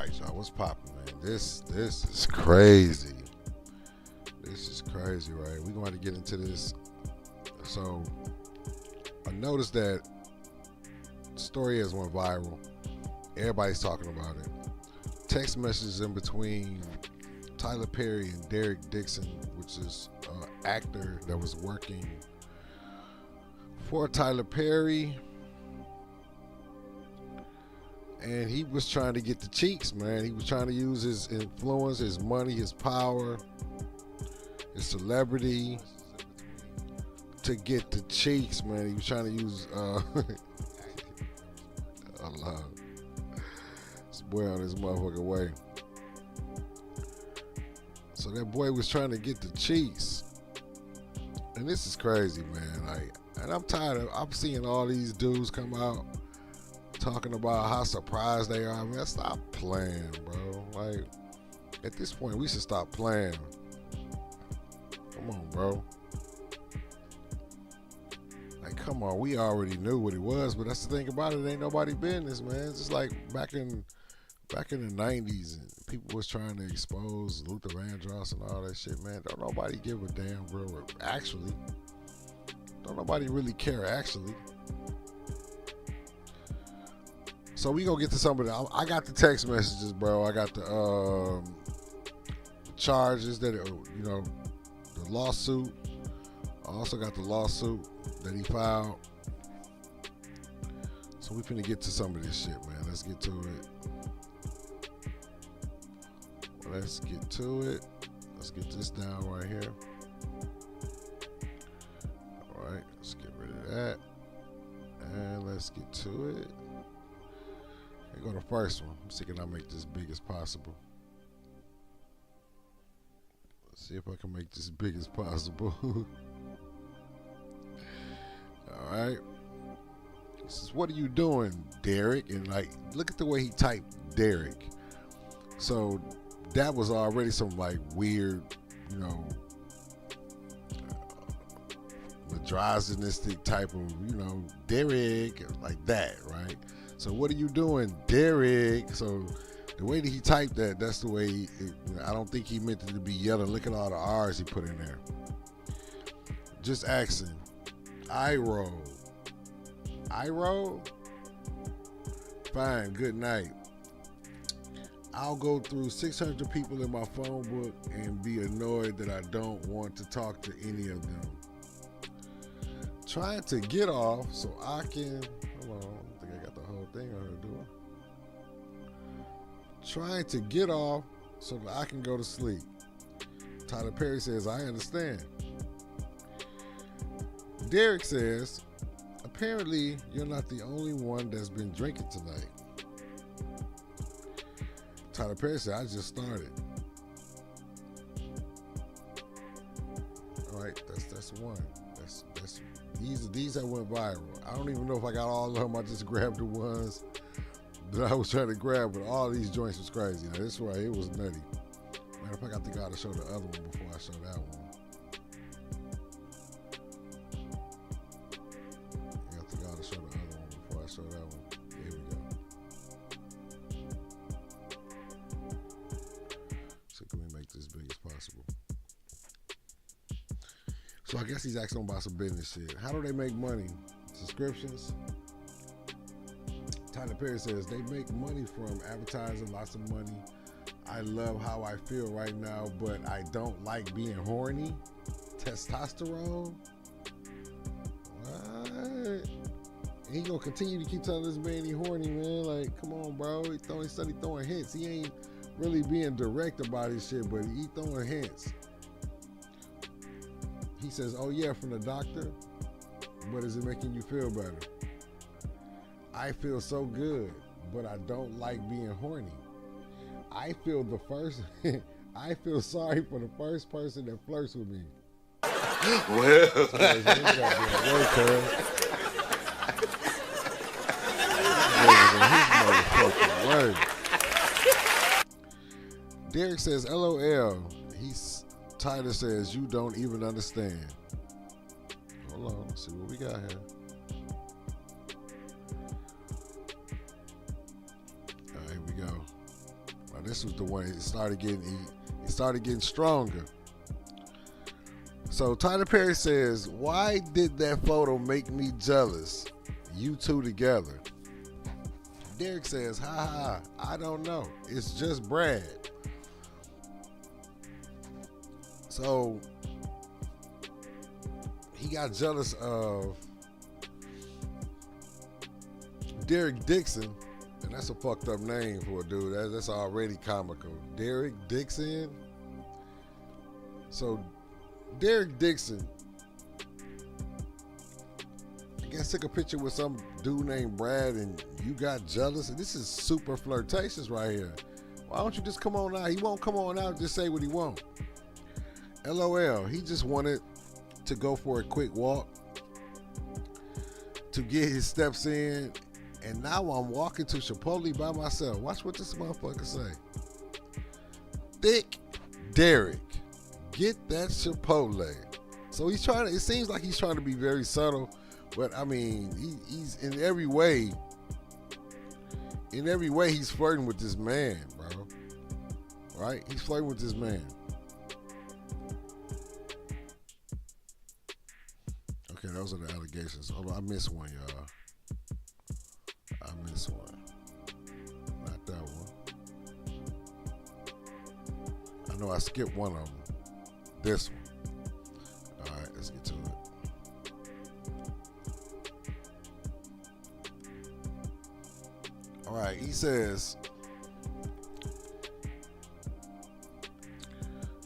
right, y'all, what's poppin', man? This is crazy. This is crazy, right? We're going to have to get into this. So, I noticed that the story has went viral. Everybody's talking about it. Text messages in between Tyler Perry and Dereck Dixon, which is an actor that was working for Tyler Perry. And he was trying to get the cheeks, man. He was trying to use his influence, his money, his power, his celebrity to get the cheeks, man. He was trying to use Allah. This boy on his motherfucking way. So that boy was trying to get the cheeks. And this is crazy, man. Like, and I'm tired of, I'm seeing all these dudes come out talking about how surprised they are. Man, stop playing, bro. Like, at this point, we should stop playing. Come on, bro. Like, come on. We already knew what it was, but that's the thing about it. It ain't nobody business, man. It's just like back in the 90s, and people was trying to expose Luther Vandross and all that shit, man. Don't nobody give a damn, bro. Actually, don't nobody really care, actually. So we gonna get to some of that. I got the text messages, bro. I got the charges that, you know, the lawsuit. I also got the lawsuit that he filed. So we finna get to some of this shit, man. Let's get to it. Let's get to it. Let's get this down right here. All right, let's get rid of that. And let's get to it. Here go the first one. I'm thinking I'll make this big as possible. Let's see if I can make this big as possible. All right. This is, what are you doing, Dereck? And like, look at the way he typed Dereck. So that was already some like weird, you know, misogynistic type of, you know, Dereck, like that, right? So what are you doing, Dereck? So the way that he typed that, that's the way I don't think he meant it to be yelling. Look at all the R's he put in there. Just asking. I roll. Fine, good night. I'll go through 600 people in my phone book and be annoyed that I don't want to talk to any of them. Trying to get off so I can, hold on, I think I got the whole thing on here, do I? Trying to get off so that I can go to sleep. Tyler Perry says, I understand. Dereck says, apparently you're not the only one that's been drinking tonight. Tyler Perry said, I just started. All right, that's one. That's these that went viral. I don't even know if I got all of them. I just grabbed the ones that I was trying to grab, but all these joints was crazy. Now this right, it was nutty. Matter of fact, I think I ought to show the other one before I show that one. I think I ought to show the other one before I show that one. Here we go. So can we make this big as possible? So I guess he's asking about some business shit. How do they make money? Subscriptions? Tyler Perry says they make money from advertising, lots of money. I love how I feel right now, but I don't like being horny. Testosterone? What? He gonna continue to keep telling this man he horny, man. Like, come on, bro. He started throwing hints. He ain't really being direct about his shit, but he throwing hints. He says, oh yeah, from the doctor, but is it making you feel better? I feel so good, but I don't like being horny. I feel sorry for the first person that flirts with me. Well. Dereck says, LOL. Tyler says, you don't even understand. Hold on, let's see what we got here. All right, here we go. this was the one. It started getting stronger. So Tyler Perry says, "Why did that photo make me jealous? You two together." Dereck says, "Ha ha, I don't know. It's just Brad." So he got jealous of Dereck Dixon, and that's a fucked up name for a dude. That's already comical. Dereck Dixon. So Dereck Dixon, I guess, took a picture with some dude named Brad, and you got jealous. And this is super flirtatious right here. Why don't you just come on out? He won't come on out and just say what he wants. LOL. He just wanted to go for a quick walk to get his steps in, and now I'm walking to Chipotle by myself. Watch what this motherfucker say. Thick Dereck, get that Chipotle. So he's trying to, it seems like he's trying to be very subtle, but I mean, he's in every way he's flirting with this man, bro. Right? He's flirting with this man. Okay, those are the allegations. Hold on, I missed one, y'all. I missed one. Not that one. I know I skipped one of them. This one. All right, let's get to it. All right, he says,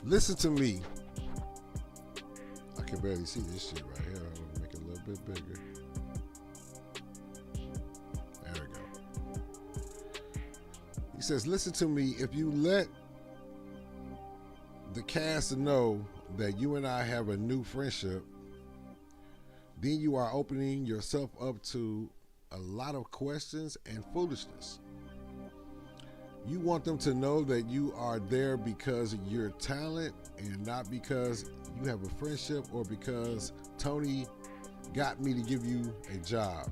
"Listen to me." I can barely see this shit right here. I'm gonna make it a little bit bigger. There we go. He says, "Listen to me. If you let the cast know that you and I have a new friendship, then you are opening yourself up to a lot of questions and foolishness. You want them to know that you are there because of your talent and not because you have a friendship or because Tony got me to give you a job.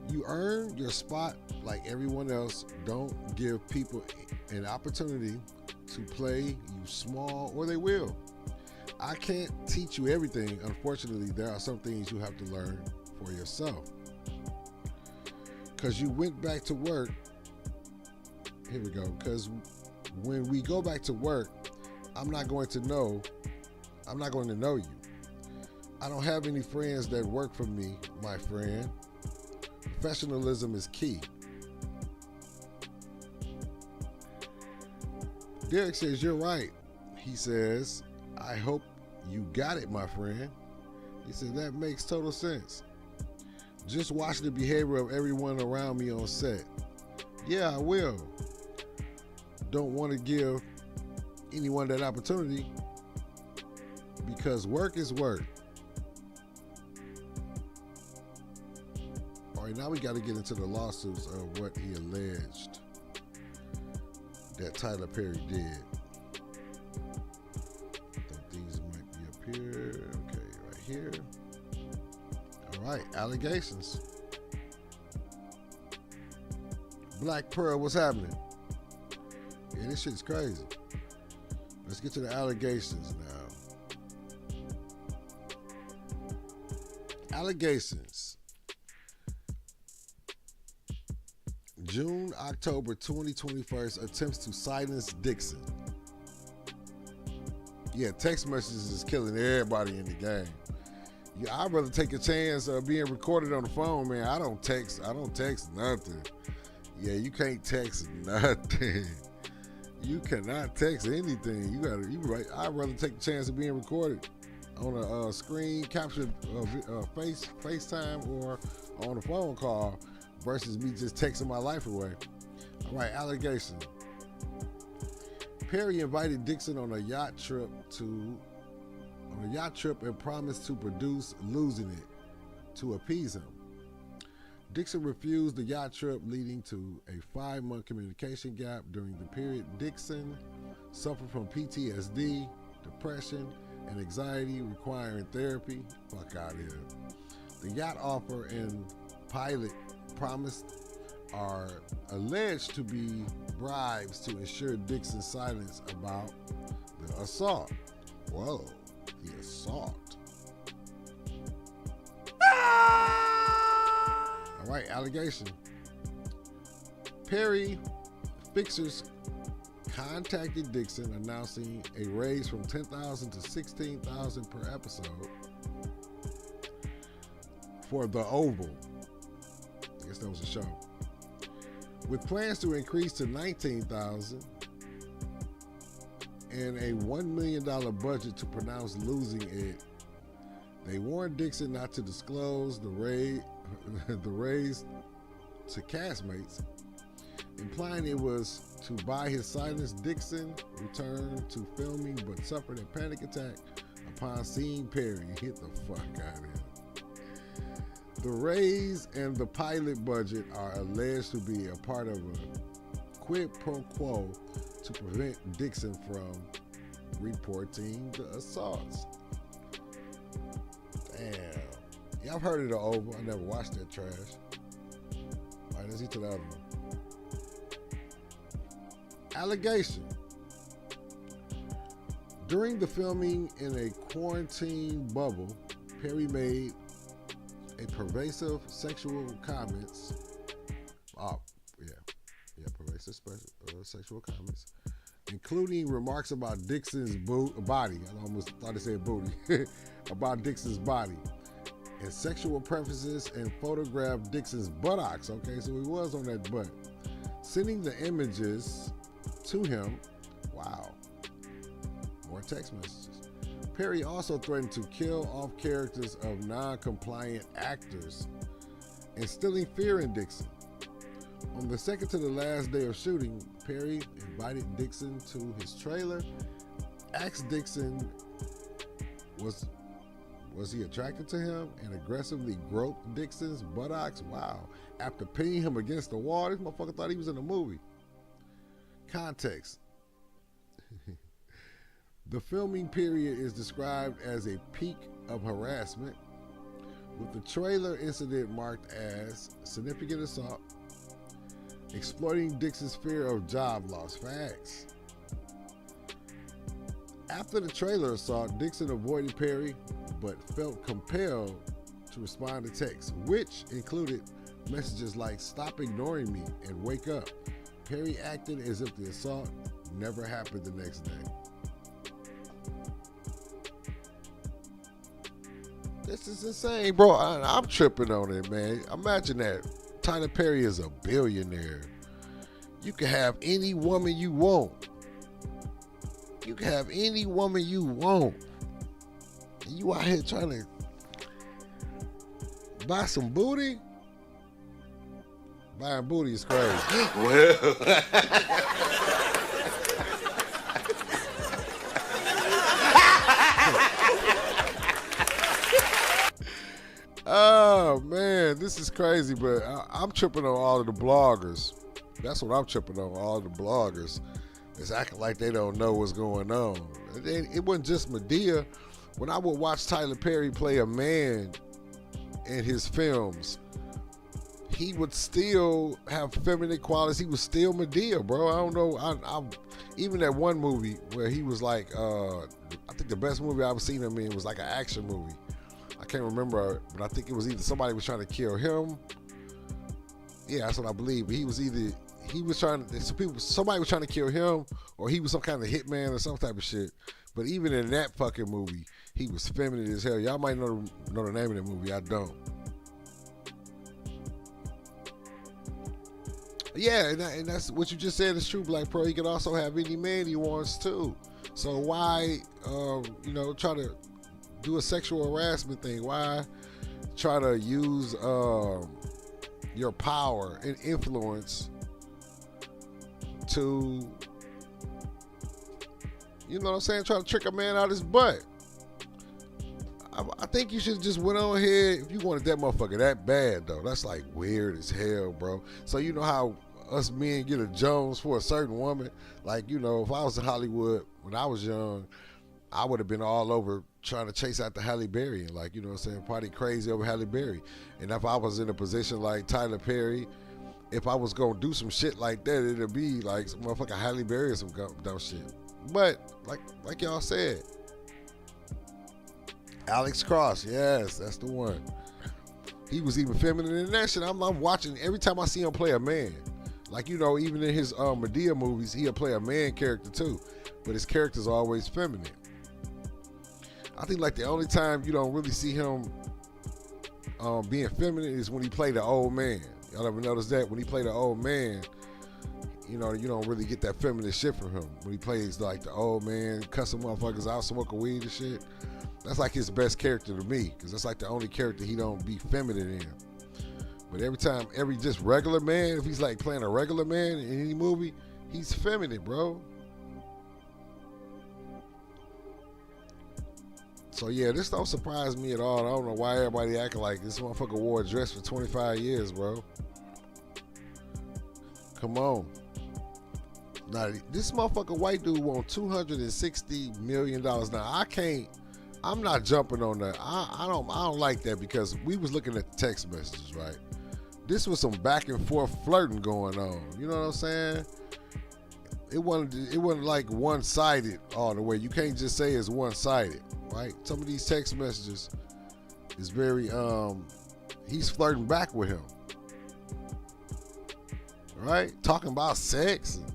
You earn your spot like everyone else. Don't give people an opportunity to play you small, or they will. I can't teach you everything. Unfortunately, there are some things you have to learn for yourself. Because you went back to work." Here we go. "Because when we go back to work, I'm not going to know you. I don't have any friends that work for me, my friend. Professionalism is key." Dereck says, "You're right." He says, "I hope you got it, my friend." He said, "That makes total sense. Just watch the behavior of everyone around me on set." "Yeah, I will. Don't want to give anyone that opportunity because work is work." All right, now we got to get into the lawsuits of what he alleged that Tyler Perry did. I think these might be up here. Okay, right here. All right, allegations. Black Pearl, what's happening? Yeah, this shit's crazy. Let's get to the allegations now. Allegations. June, October 2021, attempts to silence Dixon. Yeah, text messages is killing everybody in the game. Yeah, I'd rather take a chance of being recorded on the phone, man. I don't text nothing. Yeah, you can't text nothing. You cannot text anything. I'd rather take a chance of being recorded on a screen captured FaceTime or on a phone call versus me just texting my life away. All right, allegation. Perry invited Dixon on a yacht trip and promised to produce Losing It to appease him. Dixon refused the yacht trip, leading to a 5-month communication gap. During the period, Dixon suffered from PTSD, depression, and anxiety, requiring therapy. Fuck out of here. The yacht offer and pilot promised are alleged to be bribes to ensure Dixon's silence about the assault. Whoa, the assault. All right, allegation. Perry fixers contacted Dixon announcing a raise from $10,000 to $16,000 per episode for The Oval. I guess that was a show. With plans to increase to $19,000 and a $1 million budget to pronounce losing it, they warned Dixon not to disclose the raise to castmates, implying it was to buy his silence. Dixon returned to filming but suffered a panic attack upon seeing Perry. Get the fuck out of here. The raise and the pilot budget are alleged to be a part of a quid pro quo to prevent Dixon from reporting the assaults. Damn. Yeah, I've heard of The Oval. I never watched that trash. All right, let's get to the other one. Allegation. During the filming in a quarantine bubble, Perry made a pervasive sexual comments. Pervasive sexual comments, including remarks about Dixon's body. I almost thought it said booty. About Dixon's body, and sexual preferences, and photographed Dixon's buttocks. Okay, so he was on that butt. Sending the images to him. Wow. More text messages. Perry also threatened to kill off characters of non-compliant actors, instilling fear in Dixon. On the second to the last day of shooting, Perry invited Dixon to his trailer, asked Dixon was he attracted to him, and aggressively groped Dixon's buttocks. Wow. After pinning him against the wall, this motherfucker thought he was in a movie. Context. The filming period is described as a peak of harassment, with the trailer incident marked as significant assault, exploiting Dixon's fear of job loss. Facts. After the trailer assault, Dixon avoided Perry, but felt compelled to respond to texts, which included messages like "Stop ignoring me" and "Wake up." Perry acted as if the assault never happened the next day. This is insane, bro. I'm tripping on it, man. Imagine that. Tyler Perry is a billionaire. You can have any woman you want. You can have any woman you want. And you out here trying to buy some booty? Buying booty is crazy. Well. Oh, man, this is crazy, but I'm tripping on all of the bloggers. That's what I'm tripping on, all of the bloggers. It's acting like they don't know what's going on. It wasn't just Madea. When I would watch Tyler Perry play a man in his films, he would still have feminine qualities. He was still Madea, bro. I don't know. Even that one movie where he was like, I think the best movie I've ever seen him in was like an action movie. I can't remember, but I think it was either somebody was trying to kill him. Yeah, that's what I believe. But somebody was trying to kill him, or he was some kind of hitman or some type of shit. But even in that fucking movie, he was feminine as hell. Y'all might know the name of the movie. I don't. Yeah, and that's what you just said is true, Black Pro. He can also have any man he wants too. So why, try to do a sexual harassment thing? Why try to use your power and influence to, you know what I'm saying, try to trick a man out his butt? I think you should just went on ahead if you wanted that motherfucker that bad, though. That's like weird as hell, bro. So you know how us men get a Jones for a certain woman? Like, if I was in Hollywood when I was young, I would have been all over trying to chase after Halle Berry and, like, you know what I'm saying, party crazy over Halle Berry. And if I was in a position like Tyler Perry, if I was gonna do some shit like that, it'd be like some motherfucking Halle Berry or some dumb shit. But like y'all said, Alex Cross, yes, that's the one. He was even feminine in that shit. I'm watching every time I see him play a man. Like, you know, even in his Madea movies, he'll play a man character too, but his character's always feminine. I think like the only time you don't really see him being feminine is when he played the old man. Y'all ever notice that? When he played the old man, you know, you don't really get that feminine shit from him. When he plays like the old man, cussing motherfuckers out, smoking weed and shit. That's like his best character to me, because that's like the only character he don't be feminine in. But every just regular man, if he's like playing a regular man in any movie, he's feminine, bro. So yeah, this don't surprise me at all. I don't know why everybody acting like this motherfucker wore a dress for 25 years, bro. Come on. Now, this motherfucker white dude want $260 million. Now, I'm not jumping on that. I don't like that, because we was looking at the text messages, right? This was some back and forth flirting going on. You know what I'm saying? It wasn't like one-sided all the way. You can't just say it's one-sided, right? Some of these text messages is very he's flirting back with him. Right? Talking about sex. And,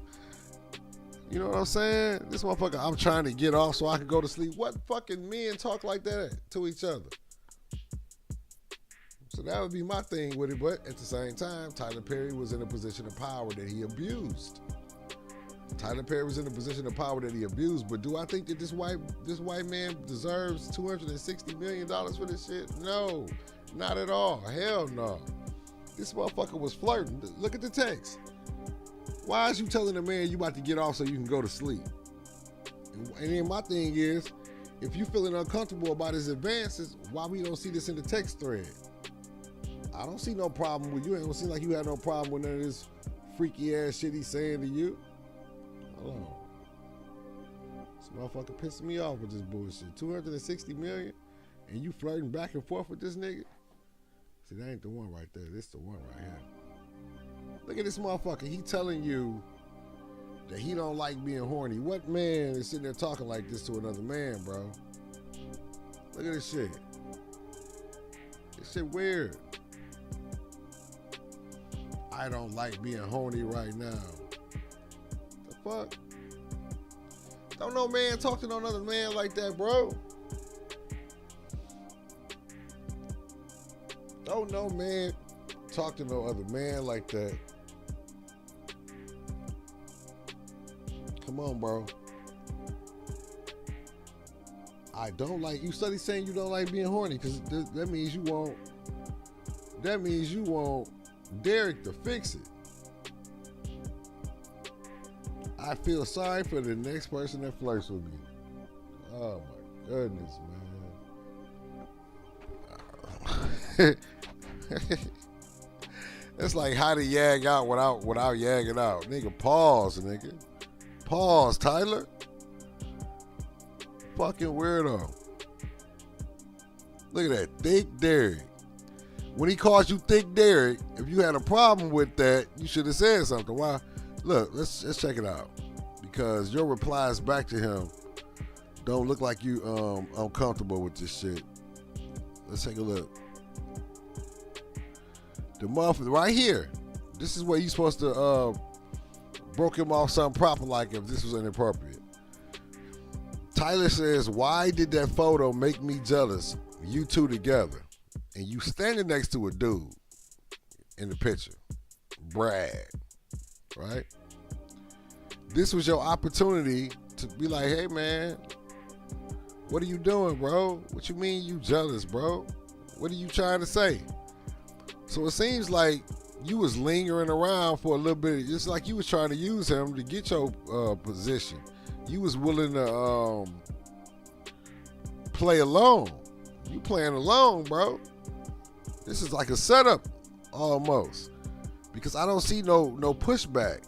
you know what I'm saying? This motherfucker, I'm trying to get off so I can go to sleep. What fucking men talk like that to each other? So that would be my thing with it. But at the same time, Tyler Perry was in a position of power that he abused. Tyler Perry was in a position of power that he abused. But do I think that this white man deserves $260 million for this shit? No, not at all. Hell no. This motherfucker was flirting. Look at the text. Why is you telling a man you about to get off so you can go to sleep? And then my thing is, if you feeling uncomfortable about his advances, why we don't see this in the text thread? I don't see no problem with you. It don't seem like you had no problem with none of this freaky ass shit he's saying to you. Hold on. This motherfucker pissing me off with this bullshit. $260 million, and you flirting back and forth with this nigga? See, that ain't the one right there. This the one right here. Look at this motherfucker. He telling you that he don't like being horny. What man is sitting there talking like this to another man, bro? Look at this shit. This shit weird. I don't like being horny right now. The fuck? Don't no man talk to no other man like that, bro. Don't no man talk to no other man like that. Come on, bro. I don't like, you study saying you don't like being horny, because that means you want Dereck to fix it. I feel sorry for the next person that flirts with me. Oh my goodness, man. It's like how to yag out without yagging out. Nigga, pause, nigga. Pause, Tyler. Fucking weirdo. Look at that, thick Dereck. When he calls you thick Dereck, if you had a problem with that, you should have said something. Why? Look, let's check it out. Because your replies back to him don't look like you uncomfortable with this shit. Let's take a look. The motherfucker right here. This is where you supposed to broke him off something proper, like if this was inappropriate. Tyler says, why did that photo make me jealous? You two together. And you standing next to a dude in the picture. Brad. Right? This was your opportunity to be like, hey man, what are you doing, bro? What you mean you jealous, bro? What are you trying to say? So it seems like you was lingering around for a little bit. It's like you was trying to use him to get your position. You was willing to play alone. You playing alone, bro. This is like a setup almost. Because I don't see no pushback.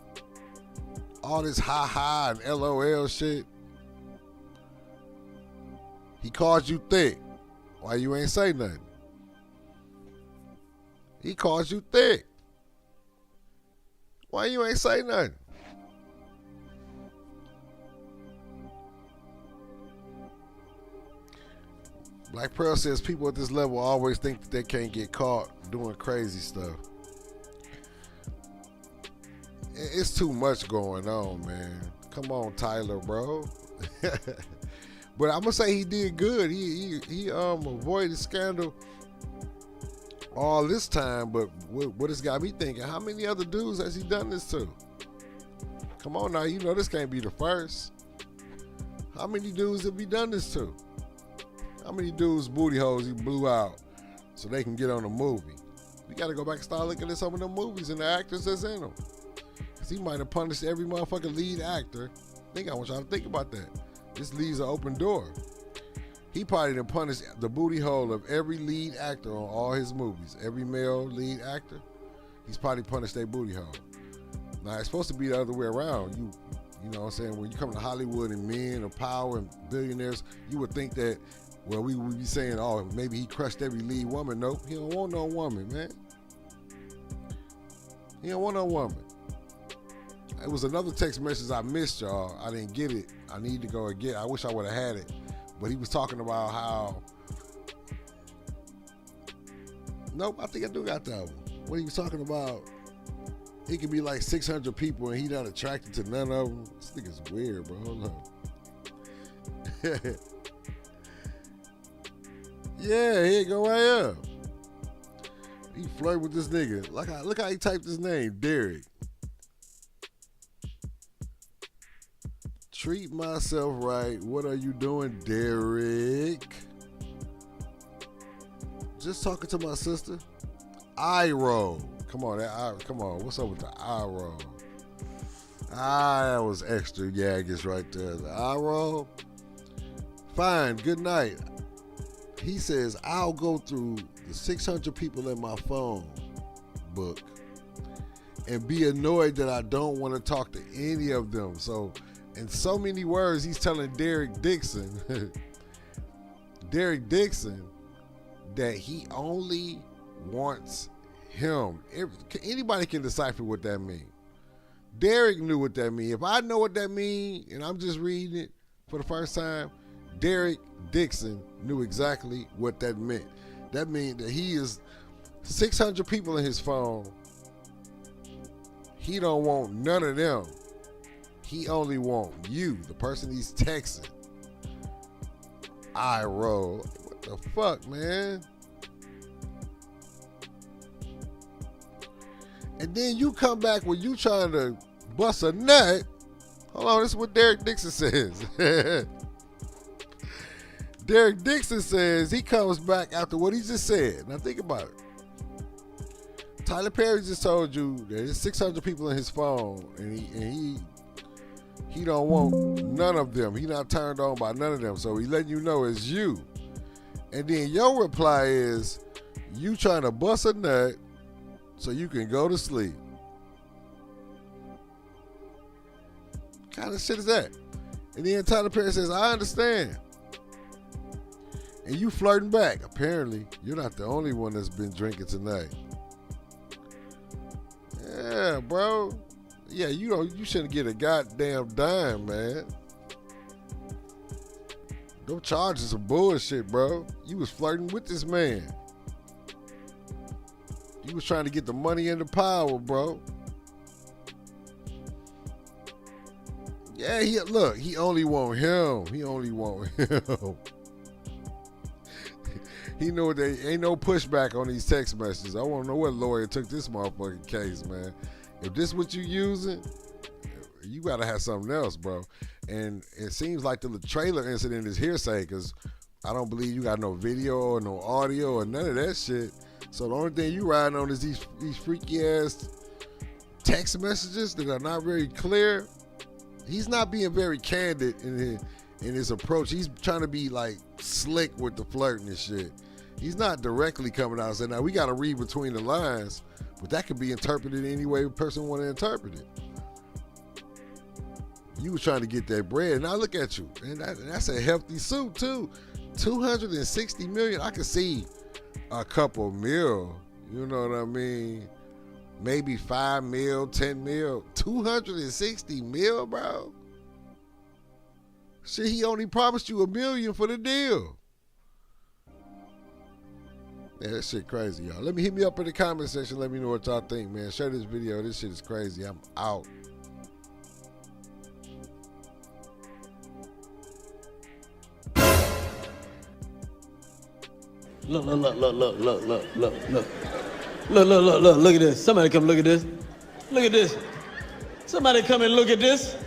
All this ha-ha and LOL shit. He called you thick. Why you ain't say nothing? He called you thick. Why you ain't say nothing? Black Pearl says people at this level always think that they can't get caught doing crazy stuff. It's too much going on, man. Come on, Tyler, bro. But I'm gonna say he did good. He avoided scandal all this time. But what it's got me thinking, how many other dudes has he done this to? Come on now, you know this can't be the first. How many dudes have he done this to? How many dudes' booty holes he blew out so they can get on a movie? We got to go back and start looking at some of them movies and the actors that's in them. Because he might have punished every motherfucking lead actor. I want y'all to think about that. This leaves an open door. He probably done punished the booty hole of every lead actor on all his movies. Every male lead actor, he's probably punished their booty hole. Now, it's supposed to be the other way around. You know what I'm saying? When you come to Hollywood and men of power and billionaires, you would think that, well, we would be saying, oh, maybe he crushed every lead woman. Nope, he don't want no woman, man. He don't want no woman. It was another text message I missed, y'all. I didn't get it. I need to go and get it. I wish I would have had it. But he was talking about how... Nope, I think I do got that one. What he was talking about, it could be like 600 people and he not attracted to none of them. This nigga's weird, bro. Hold on. Yeah, here you go right up. He flirt with this nigga. Look how he typed his name, Dereck. Treat myself right. What are you doing, Dereck? Just talking to my sister. Eye roll. Come on, come on. What's up with the eye roll? That was extra yaggish right there. The eye roll. Fine. Good night. He says, I'll go through the 600 people in my phone book and be annoyed that I don't want to talk to any of them. So, in so many words, he's telling Dereck Dixon, that he only wants him. Anybody can decipher what that means. Dereck knew what that means. If I know what that means, and I'm just reading it for the first time, Dereck Dixon knew exactly what that meant. That means that he is 600 people in his phone. He don't want none of them. He only want you, the person he's texting. Eye roll. What the fuck, man? And then you come back when you trying to bust a nut. Hold on, this is what Dereck Dixon says. Dereck Dixon says he comes back after what he just said. Now think about it. Tyler Perry just told you that there's 600 people in his phone, and he don't want none of them. He not turned on by none of them. So he letting you know it's you. And then your reply is you trying to bust a nut so you can go to sleep. What kind of shit is that? And then Tyler Perry says, I understand. And you flirting back. Apparently, you're not the only one that's been drinking tonight. Yeah, bro. Yeah, you shouldn't get a goddamn dime, man. Them charges are bullshit, bro. You was flirting with this man. You was trying to get the money and the power, bro. Yeah, he only want him. He only want him. He know there ain't no pushback on these text messages. I want to know what lawyer took this motherfucking case, man. If this what you using, you got to have something else, bro. And it seems like the trailer incident is hearsay because I don't believe you got no video or no audio or none of that shit. So the only thing you riding on is these freaky ass text messages that are not very clear. He's not being very candid in his approach. He's trying to be like slick with the flirting and shit. He's not directly coming out and saying, now we got to read between the lines, but that could be interpreted any way a person want to interpret it. You was trying to get that bread. Now look at you. And that's a hefty suit too. 260 million. I could see a couple mil. You know what I mean? maybe 5 mil, 10 mil, 260 mil, bro. Shit, he only promised you $1 million for the deal. Yeah, that shit crazy, y'all. Hit me up in the comment section. Let me know what y'all think, man. Share this video. This shit is crazy. I'm out. Look at this. Somebody come look at this. Look at this. Somebody come and look at this.